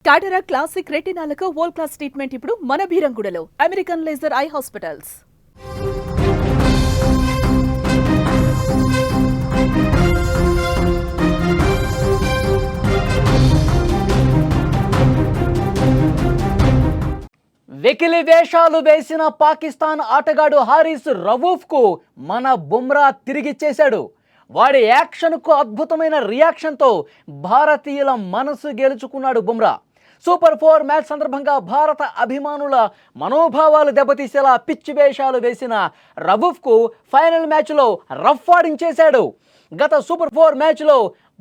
టాటరా classic రెటినాలకు world class treatment ఇప్పుడు మన భీరంగూడలో American laser eye hospitals. వెకిలి వేషాలు వేసిన పాకిస్తాన్ ఆటగాడు హారిస్ రవూఫ్కు మన బుమ్రా తిరిగిచ్చేశాడు. వాడి యాక్షన్కు అద్భుతమైన రియాక్షన్తో భారతీయుల మనసు గెలుచుకున్నాడు బుమ్రా. సూపర్ 4 మ్యాచ్ సందర్భంగా భారత అభిమానుల మనోభావాలు దెబ్బతీసేలా పిచ్చి వేషాలు వేసిన రవూఫ్కు ఫైనల్ మ్యాచ్లో రఫ్ ఆడించేశాడు. గత సూపర్ 4 మ్యాచ్లో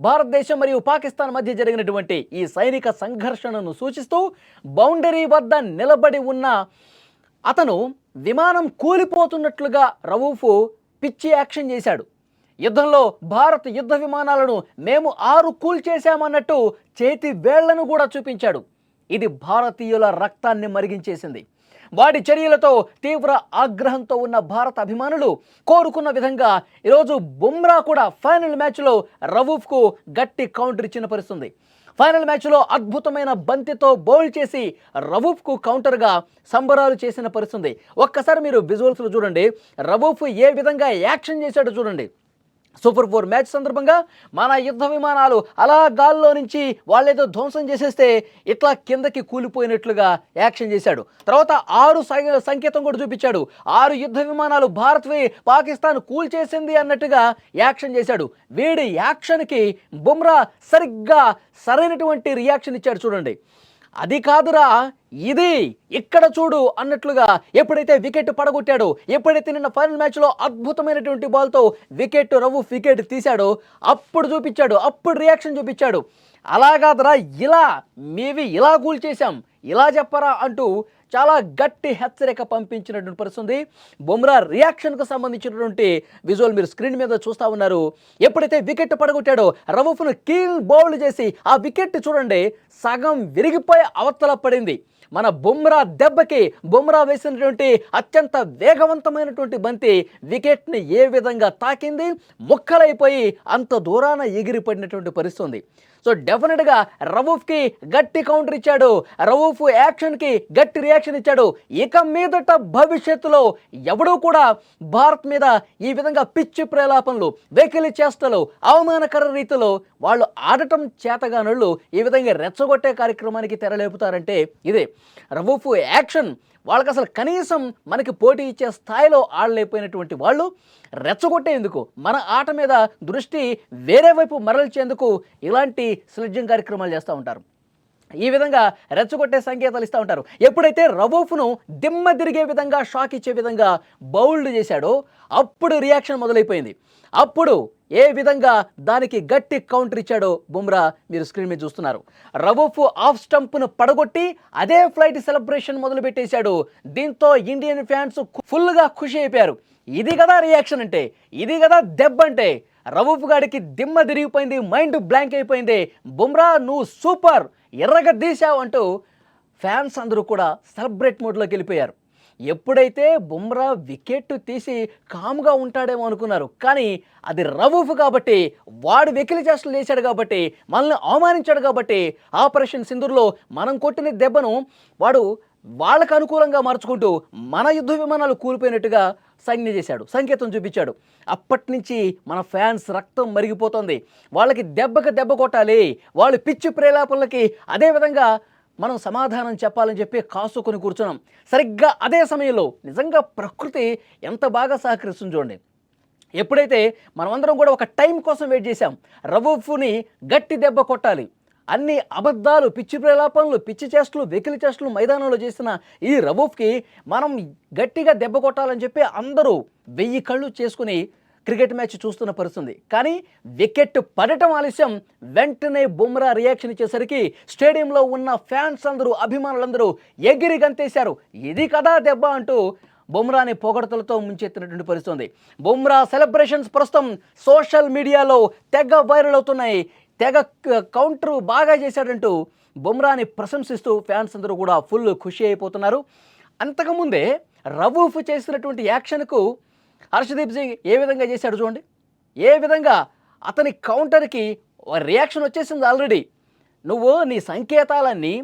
భారతదేశం మరియు పాకిస్తాన్ మధ్య జరిగినటువంటి ఈ సైనిక సంఘర్షణను సూచిస్తూ బౌండరీ వద్ద నిలబడి ఉన్న అతను విమానం కూలిపోతున్నట్లుగా రవూఫ్ పిచ్చి యాక్షన్ చేశాడు. యుద్ధంలో భారత్ యుద్ధ విమానాలను మేము 6 కూల్చేశామన్నట్టు చేతి వేళ్లను కూడా చూపించాడు. ఇది భారతీయుల రక్తాన్ని మరిగించేసింది. వాడి చర్యలతో తీవ్ర ఆగ్రహంతో ఉన్న భారత అభిమానులు కోరుకున్న విధంగా ఈరోజు బుమ్రా కూడా ఫైనల్ మ్యాచ్లో రవూఫ్కు గట్టి కౌంటర్ ఇచ్చిన పరిస్థితుంది. ఫైనల్ మ్యాచ్లో అద్భుతమైన బంతితో బౌల్ చేసి రవూఫ్కు కౌంటర్గా సంబరాలు చేసిన పరిస్థితుంది. ఒక్కసారి మీరు విజువల్స్లో చూడండి, రవూఫ్ ఏ విధంగా యాక్షన్ చేశాడో చూడండి. సూపర్ 4 మ్యాచ్ సందర్భంగా మన యుద్ధ విమానాలు అలా గాల్లో నుంచి వాళ్ళేదో ధ్వంసం చేసేస్తే ఇట్లా కిందకి కూలిపోయినట్లుగా యాక్షన్ చేశాడు. తర్వాత 6 సంకేతం కూడా చూపించాడు. 6 యుద్ధ విమానాలు భారత్వి పాకిస్తాన్ కూల్చేసింది అన్నట్టుగా యాక్షన్ చేశాడు. వీడి యాక్షన్కి బుమ్రా సరిగ్గా సరైనటువంటి రియాక్షన్ ఇచ్చాడు. చూడండి, అది కాదురా ఇది ఇక్కడ చూడు అన్నట్లుగా ఎప్పుడైతే వికెట్ పడగొట్టాడో, ఎప్పుడైతే నిన్న ఫైనల్ మ్యాచ్లో అద్భుతమైనటువంటి బాల్తో రవూఫ్ వికెట్ తీశాడో అప్పుడు చూపించాడు, అప్పుడు రియాక్షన్ చూపించాడు. అలా కాదురా ఇలా మేవి ఇలా కూల్ చేశాం ఇలా చెప్పరా అంటూ చాలా గట్టి హెచ్చరిక పంపించినటువంటి పరిస్థితుంది. బుమ్రా రియాక్షన్కు సంబంధించినటువంటి విజువల్ మీరు స్క్రీన్ మీద చూస్తూ ఉన్నారు. ఎప్పుడైతే వికెట్ పడగొట్టాడో రవూఫ్ను కీల్ బౌల్ చేసి ఆ వికెట్ చూడండి సగం విరిగిపోయి అవతల పడింది. మన బుమ్రా దెబ్బకి బుమ్రా వేసినటువంటి అత్యంత వేగవంతమైనటువంటి బంతి వికెట్ని ఏ విధంగా తాకింది, ముక్కలైపోయి అంత దూరాన ఎగిరిపడినటువంటి పరిస్థితుంది. సో డెఫినెట్గా రవూఫ్కి గట్టి కౌంటర్ ఇచ్చాడు, రవూఫ్ యాక్షన్కి గట్టి రియాక్షన్ ఇచ్చాడు. ఇక మీదట భవిష్యత్తులో ఎవడూ కూడా భారత్ మీద ఈ విధంగా పిచ్చి ప్రేలాపనలు, వెకిలి చేష్టలు, అవమానకర రీతిలో వాళ్ళు ఆడటం చేతగానోళ్ళు ఈ విధంగా రెచ్చగొట్టే కార్యక్రమానికి తెరలేపుతారంటే ఇదే. రవూఫ్ యాక్షన్ వాళ్ళకి అసలు కనీసం మనకి పోటీ ఇచ్చే స్థాయిలో ఆడలేకపోయినటువంటి వాళ్ళు రెచ్చగొట్టేందుకు, మన ఆట మీద దృష్టి వేరే వైపు మరల్చేందుకు ఇలాంటి స్లెడ్జింగ్ కార్యక్రమాలు చేస్తూ ఉంటారు. ఈ విధంగా రెచ్చగొట్టే సంకేతాలు ఇస్తూ ఉంటారు. ఎప్పుడైతే రవూఫ్ను దిమ్మ తిరిగే విధంగా షాక్ ఇచ్చే విధంగా బౌల్డ్ చేశాడో అప్పుడు రియాక్షన్ మొదలైపోయింది. అప్పుడు ఏ విధంగా దానికి గట్టి కౌంటర్ ఇచ్చాడో బుమ్రా మీరు స్క్రీన్ మీద చూస్తున్నారు. రవూఫ్ ఆఫ్ స్టంప్ను పడగొట్టి అదే ఫ్లైట్ సెలబ్రేషన్ మొదలు పెట్టేశాడు. దీంతో ఇండియన్ ఫ్యాన్స్ ఫుల్గా ఖుషి అయిపోయారు. ఇది కదా రియాక్షన్ అంటే, ఇది కదా దెబ్బ అంటే. రవూఫ్ గాడికి దిమ్మ తిరిగిపోయింది, మైండ్ బ్లాంక్ అయిపోయింది. బుమ్రా నువ్వు సూపర్, ఎర్రగా తీశావు అంటూ ఫ్యాన్స్ అందరూ కూడా సెలబ్రేట్ మోడ్లోకి వెళ్ళిపోయారు. ఎప్పుడైతే బుమ్రా వికెట్ తీసి కామ్గా ఉంటాడేమో అనుకున్నారు, కానీ అది రవూఫ్ కాబట్టి, వాడు వెకిలి చేష్టలు చేశాడు కాబట్టి, మనల్ని అవమానించాడు కాబట్టి ఆపరేషన్ సింధూర్లో మనం కొట్టిన దెబ్బను వాడు వాళ్ళకు అనుకూలంగా మార్చుకుంటూ మన యుద్ధ విమానాలు కూలిపోయినట్టుగా సంజ్ఞ చేశాడు, సంకేతం చూపించాడు. అప్పటి నుంచి మన ఫ్యాన్స్ రక్తం మరిగిపోతుంది. వాళ్ళకి దెబ్బకి దెబ్బ కొట్టాలి, వాళ్ళు పిచ్చి ప్రేలాపనలకి అదేవిధంగా మనం సమాధానం చెప్పాలని చెప్పి కాసుకొని కూర్చున్నాం. సరిగ్గా అదే సమయంలో నిజంగా ప్రకృతి ఎంత బాగా సహకరిస్తుంది చూడండి. ఎప్పుడైతే మనమందరం కూడా ఒక టైం కోసం వెయిట్ చేశాం, రవూఫ్ని గట్టి దెబ్బ కొట్టాలి, అన్ని అబద్ధాలు, పిచ్చి ప్రేలాపనలు, పిచ్చి చేష్టలు, వెకిలి చేష్టలు మైదానంలో చేసిన ఈ రవూఫ్కి మనం గట్టిగా దెబ్బ కొట్టాలని చెప్పి అందరూ 1000 కళ్ళు చేసుకుని క్రికెట్ మ్యాచ్ చూస్తున్న పరిస్థితుంది. కానీ వికెట్ పడటం ఆలస్యం, వెంటనే బుమ్రా రియాక్షన్ ఇచ్చేసరికి స్టేడియంలో ఉన్న ఫ్యాన్స్ అందరూ, అభిమానులందరూ ఎగిరి గంతేశారు. ఇది కదా దెబ్బ అంటూ బుమ్రాని పొగడతలతో ముంచెత్తినటువంటి పరిస్థితుంది. బుమ్రా సెలబ్రేషన్స్ ప్రస్తుతం సోషల్ మీడియాలో తెగ వైరల్ అవుతున్నాయి. తెగ కౌంటర్ బాగా చేశాడంటూ బుమ్రాని ప్రశంసిస్తూ ఫ్యాన్స్ అందరూ కూడా ఫుల్ ఖుషి అయిపోతున్నారు. అంతకుముందే రవూఫ్ చేసినటువంటి యాక్షన్కు హర్షదీప్ సింగ్ ఏ విధంగా చేశాడు చూడండి. ఏ విధంగా అతని కౌంటర్కి రియాక్షన్ వచ్చేసింది ఆల్రెడీ. నువ్వు నీ సంకేతాలన్నీ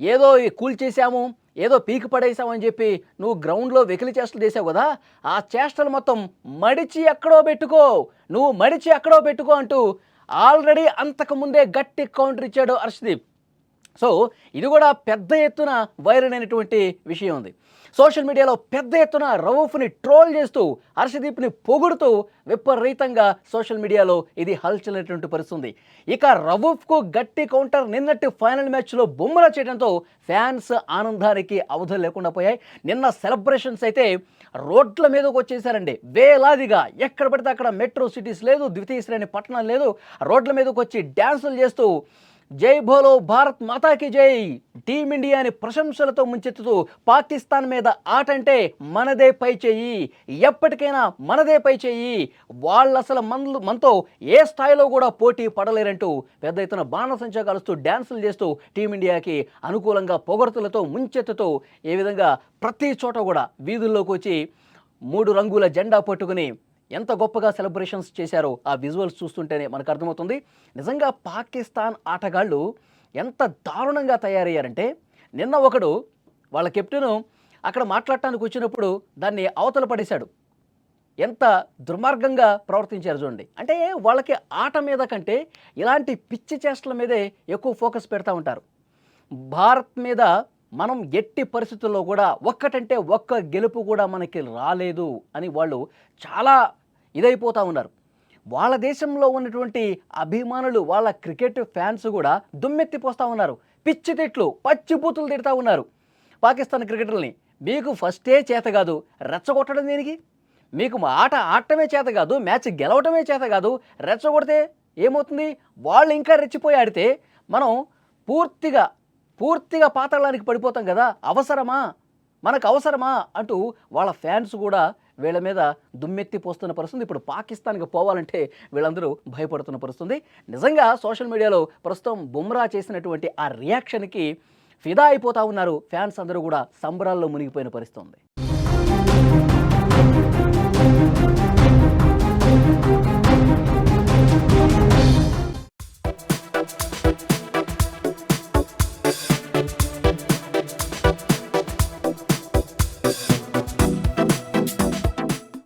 ఏదో కూల్చేసాము, ఏదో పీకి పడేసామని చెప్పి నువ్వు గ్రౌండ్లో వెకిలి చేష్టలు చేసావు కదా, ఆ చేష్టలు మొత్తం మడిచి ఎక్కడో పెట్టుకో, నువ్వు మడిచి ఎక్కడో పెట్టుకో అంటూ ఆల్రెడీ అంతకుముందే గట్టి కౌంటర్ ఇచ్చాడు హర్షదీప్. సో ఇది కూడా పెద్ద ఎత్తున వైరల్ అయినటువంటి విషయం ఉంది. సోషల్ మీడియాలో పెద్ద ఎత్తున రవూఫ్ని ట్రోల్ చేస్తూ హర్షదీప్ని పొగుడుతూ విపరీతంగా సోషల్ మీడియాలో ఇది హల్చల్ అయినటువంటి పరిస్థితుంది. ఇక రవూఫ్కు గట్టి కౌంటర్ నిన్నటి ఫైనల్ మ్యాచ్లో బుమ్రా చేయడంతో ఫ్యాన్స్ ఆనందానికి అవధులు లేకుండా పోయాయి. నిన్న సెలబ్రేషన్స్ అయితే రోడ్ల మీదకి వచ్చేసారండి వేలాదిగా. ఎక్కడ పడితే అక్కడ మెట్రో సిటీస్ లేదు, ద్వితీయ శ్రేణి పట్టణాలు లేదు, రోడ్ల మీదకి వచ్చి డ్యాన్సులు చేస్తూ జై భోలో భారత్ మాతాకి జై, టీమిండియాని ప్రశంసలతో ముంచెత్తుతూ పాకిస్తాన్ మీద ఆట అంటే మనదే పై చెయ్యి, ఎప్పటికైనా మనదే పై చెయ్యి, వాళ్ళు అసలు మనతో ఏ స్థాయిలో కూడా పోటీ పడలేరంటూ పెద్ద ఎత్తున బాణసంచా కలుస్తూ డ్యాన్సులు చేస్తూ టీమిండియాకి అనుకూలంగా పొగడ్తలతో ముంచెత్తుతూ ఏ విధంగా ప్రతి చోట కూడా వీధుల్లోకి వచ్చి 3 రంగుల జెండా పట్టుకుని ఎంత గొప్పగా సెలబ్రేషన్స్ చేశారో ఆ విజువల్స్ చూస్తుంటేనే మనకు అర్థమవుతుంది. నిజంగా పాకిస్తాన్ ఆటగాళ్ళు ఎంత దారుణంగా తయారయ్యారంటే, నిన్న ఒకడు వాళ్ళ కెప్టెను అక్కడ మాట్లాడటానికి వచ్చినప్పుడు దాన్ని అవతల పడేశాడు. ఎంత దుర్మార్గంగా ప్రవర్తించారు చూడండి. అంటే వాళ్ళకి ఆట మీద కంటే ఇలాంటి పిచ్చి చేష్టల మీదే ఎక్కువ ఫోకస్ పెడతా ఉంటారు. భారత్ మీద మనం ఎట్టి పరిస్థితుల్లో కూడా ఒక్కటంటే ఒక్క గెలుపు కూడా మనకి రాలేదు అని వాళ్ళు చాలా ఇదైపోతూ ఉన్నారు. వాళ్ళ దేశంలో ఉన్నటువంటి అభిమానులు, వాళ్ళ క్రికెట్ ఫ్యాన్స్ కూడా దుమ్మెత్తిపోస్తూ ఉన్నారు. పిచ్చి తిట్లు, పచ్చి బూతులు తిడతా ఉన్నారు పాకిస్తాన్ క్రికెటర్ని. మీకు ఫస్టే చేత కాదు, రెచ్చగొట్టడం దేనికి? మీకు ఆట ఆడటమే చేత కాదు, మ్యాచ్ గెలవటమే చేత కాదు, రెచ్చగొడితే ఏమవుతుంది? వాళ్ళు ఇంకా రెచ్చిపోయి ఆడితే మనం పూర్తిగా పాతాళానికి పడిపోతాం కదా. అవసరమా, మనకు అవసరమా అంటూ వాళ్ళ ఫ్యాన్స్ కూడా వీళ్ళ మీద దుమ్మెత్తి పోస్తున్న పరిస్థితి. ఇప్పుడు పాకిస్తాన్కి పోవాలంటే వీళ్ళందరూ భయపడుతున్న పరిస్థితి. నిజంగా సోషల్ మీడియాలో ప్రస్తుతం బుమ్రా చేసినటువంటి ఆ రియాక్షన్కి ఫిదా అయిపోతూ ఉన్నారు ఫ్యాన్స్ అందరూ కూడా, సంబరాల్లో మునిగిపోయిన పరిస్థితి ఉంది.